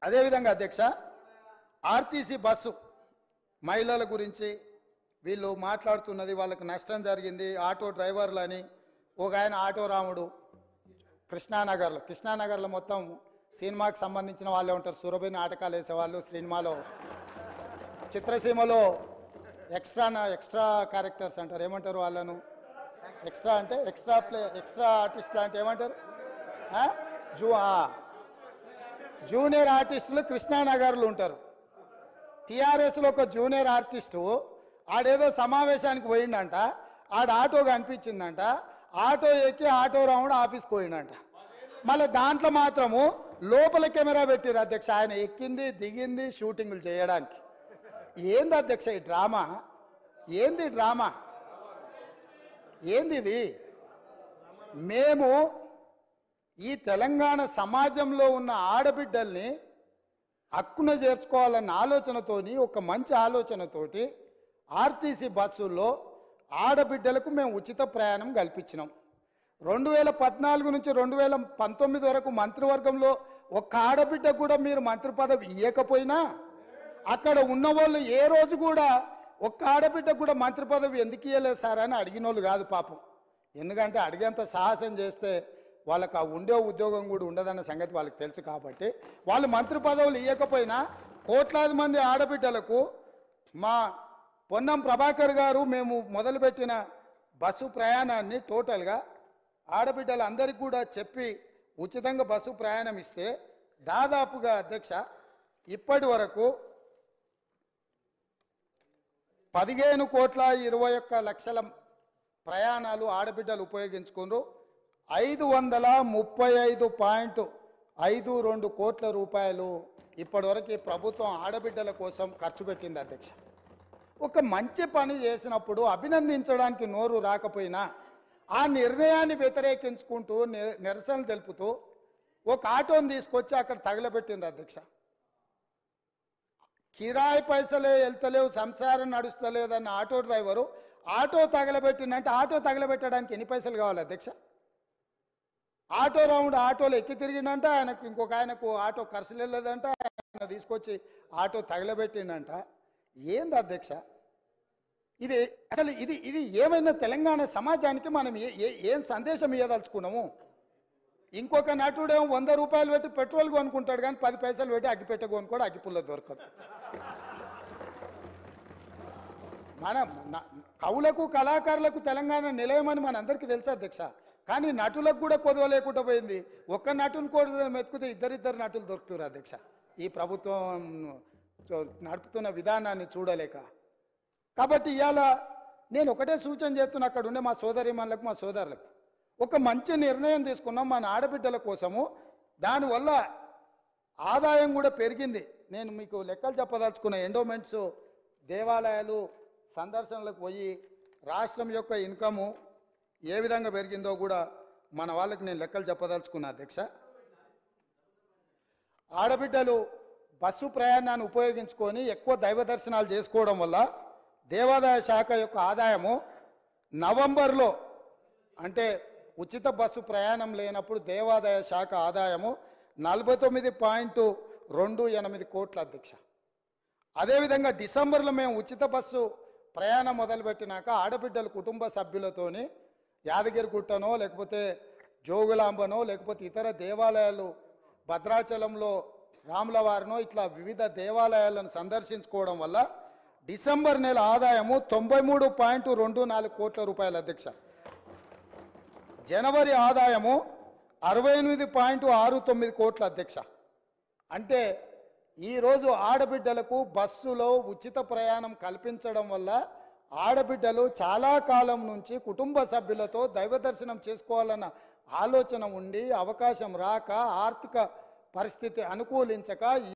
అదేవిధంగా అధ్యక్ష, RTC bus మహిళల గురించి వీళ్ళు మాట్లాడుతున్నది, వాళ్ళకి నష్టం జరిగింది, ఆటో డ్రైవర్లని. ఒక ఆయన ఆటో రాముడు కృష్ణానగర్లో మొత్తం సినిమాకి సంబంధించిన వాళ్ళే ఉంటారు. సురభి నాటకాలు వేసేవాళ్ళు, సినిమాలో చిత్రసీమలో ఎక్స్ట్రా క్యారెక్టర్స్ అంటారు, ఏమంటారు వాళ్ళను? ఎక్స్ట్రా అంటే ఎక్స్ట్రా ఆర్టిస్టులు అంటే ఏమంటారు? జూనియర్ ఆర్టిస్టులు కృష్ణానగర్లు ఉంటారు. టీఆర్ఎస్లో ఒక జూనియర్ ఆర్టిస్టు ఆడేదో సమావేశానికి పోయిండంట, ఆటో కనిపించిందంట, ఆటో ఎక్కి ఆటో రాముడు ఆఫీస్కి పోయిండంట. మళ్ళీ దాంట్లో మాత్రము లోపల కెమెరా పెట్టిరు అధ్యక్ష, ఆయన ఎక్కింది దిగింది షూటింగ్లు చేయడానికి. ఏంది అధ్యక్ష ఈ డ్రామా? ఏంది డ్రామా? ఏంది ఇది? మేము ఈ తెలంగాణ సమాజంలో ఉన్న ఆడబిడ్డల్ని హక్కున చేర్చుకోవాలన్న ఆలోచనతోని, ఒక మంచి ఆలోచనతోటి ఆర్టీసీ బస్సుల్లో ఆడబిడ్డలకు మేము ఉచిత ప్రయాణం కల్పించినాం. 2014 నుంచి 2019 వరకు మంత్రివర్గంలో ఒక్క ఆడబిడ్డ కూడా మీరు మంత్రి పదవి ఇవ్వకపోయినా, అక్కడ ఉన్న వాళ్ళు ఏ రోజు కూడా ఒక్క ఆడబిడ్డ కూడా మంత్రి పదవి ఎందుకు ఇవ్వలేదు సార్ అని అడిగిన వాళ్ళు కాదు పాపం. ఎందుకంటే అడిగేంత సాహసం చేస్తే వాళ్ళకి ఆ ఉండే ఉద్యోగం కూడా ఉండదన్న సంగతి వాళ్ళకి తెలుసు. కాబట్టి వాళ్ళు మంత్రి పదవులు ఇవ్వకపోయినా కోట్లాది మంది ఆడబిడ్డలకు మా పొన్నం ప్రభాకర్ గారు మేము మొదలుపెట్టిన బస్సు ప్రయాణాన్ని టోటల్గా ఆడబిడ్డలందరికీ కూడా చెప్పి ఉచితంగా బస్సు ప్రయాణం ఇస్తే దాదాపుగా అధ్యక్ష ఇప్పటి వరకు 15,21,00,00,000 ప్రయాణాలు ఆడబిడ్డలు ఉపయోగించుకున్నారు. 535.52 కోట్ల రూపాయలు ఇప్పటివరకు ప్రభుత్వం ఆడబిడ్డల కోసం ఖర్చు పెట్టింది అధ్యక్ష. ఒక మంచి పని చేసినప్పుడు అభినందించడానికి నోరు రాకపోయినా ఆ నిర్ణయాన్ని వ్యతిరేకించుకుంటూ నిరసన తెలుపుతూ ఒక ఆటోని తీసుకొచ్చి అక్కడ తగలబెట్టింది అధ్యక్ష. కిరాయి పైసలే వెళ్తలేవు, సంసారం నడుస్తలేదన్న ఆటో డ్రైవరు ఆటో తగలబెట్టిందంటే ఆటో తగలబెట్టడానికి ఎన్ని పైసలు కావాలి అధ్యక్ష? ఆటో రౌండ్ ఆటోలో ఎక్కి తిరిగిందంట, ఆయనకు ఇంకొక ఆయనకు ఆటో ఖర్చులు వెళ్ళలేదంట, ఆయన తీసుకొచ్చి ఆటో తగలబెట్టిండంట. ఏంది అధ్యక్ష ఇది? అసలు ఇది ఏమైనా తెలంగాణ సమాజానికి మనం ఏం సందేశం ఇవ్వదలుచుకున్నాము? ఇంకొక నటుడేమో 100 రూపాయలు పెట్టి పెట్రోల్ కొనుక్కుంటాడు, కానీ 10 పైసలు పెట్టి అగ్గిపెట్ట కొనుక్కోడు, అగ్గిపుల్ల దొరకదు. మన కవులకు కళాకారులకు తెలంగాణ నిలయమని మనందరికీ తెలుసు అధ్యక్ష. కానీ నటులకు కూడా కొదవ లేకుండా పోయింది. ఒక్క నటుని కూడా మెతుకుతే ఇద్దరిద్దరు నటులు దొరుకుతారు అధ్యక్ష, ఈ ప్రభుత్వం నడుపుతున్న విధానాన్ని చూడలేక. కాబట్టి ఇవాళ నేను ఒకటే సూచన చేస్తున్నా, అక్కడ ఉండే మా సోదరిమణులకు మా సోదరులకు ఒక మంచి నిర్ణయం తీసుకున్నాం మన ఆడబిడ్డల కోసము. దానివల్ల ఆదాయం కూడా పెరిగింది. నేను మీకు లెక్కలు చెప్పదలుచుకున్న ఎండోమెంట్స్ దేవాలయాలు సందర్శనలకు పోయి రాష్ట్రం యొక్క ఇన్కము ఏ విధంగా పెరిగిందో కూడా మన వాళ్ళకి నేను లెక్కలు చెప్పదలుచుకున్నా అధ్యక్ష. ఆడబిడ్డలు బస్సు ప్రయాణాన్ని ఉపయోగించుకొని ఎక్కువ దైవ దర్శనాలు చేసుకోవడం వల్ల దేవాదాయ శాఖ యొక్క ఆదాయము నవంబర్లో, అంటే ఉచిత బస్సు ప్రయాణం లేనప్పుడు దేవాదాయ శాఖ ఆదాయము 49.28 కోట్ల అధ్యక్ష. అదేవిధంగా డిసెంబర్లో మేము ఉచిత బస్సు ప్రయాణం మొదలుపెట్టినాక ఆడబిడ్డలు కుటుంబ సభ్యులతోని యాదగిరిగుట్టనో లేకపోతే జోగులాంబనో లేకపోతే ఇతర దేవాలయాలు భద్రాచలంలో రాములవారినో ఇట్లా వివిధ దేవాలయాలను సందర్శించుకోవడం వల్ల డిసెంబర్ నెల ఆదాయము 93.24 కోట్ల రూపాయలు అధ్యక్ష. జనవరి ఆదాయము 68.69 కోట్ల అధ్యక్ష. అంటే ఈరోజు ఆడబిడ్డలకు బస్సులో ఉచిత ప్రయాణం కల్పించడం వల్ల ఆడబిడ్డలు చాలా కాలం నుంచి కుటుంబ సభ్యులతో దైవ దర్శనం చేసుకోవాలన్న ఆలోచన ఉండి అవకాశం రాక ఆర్థిక పరిస్థితి అనుకూలించక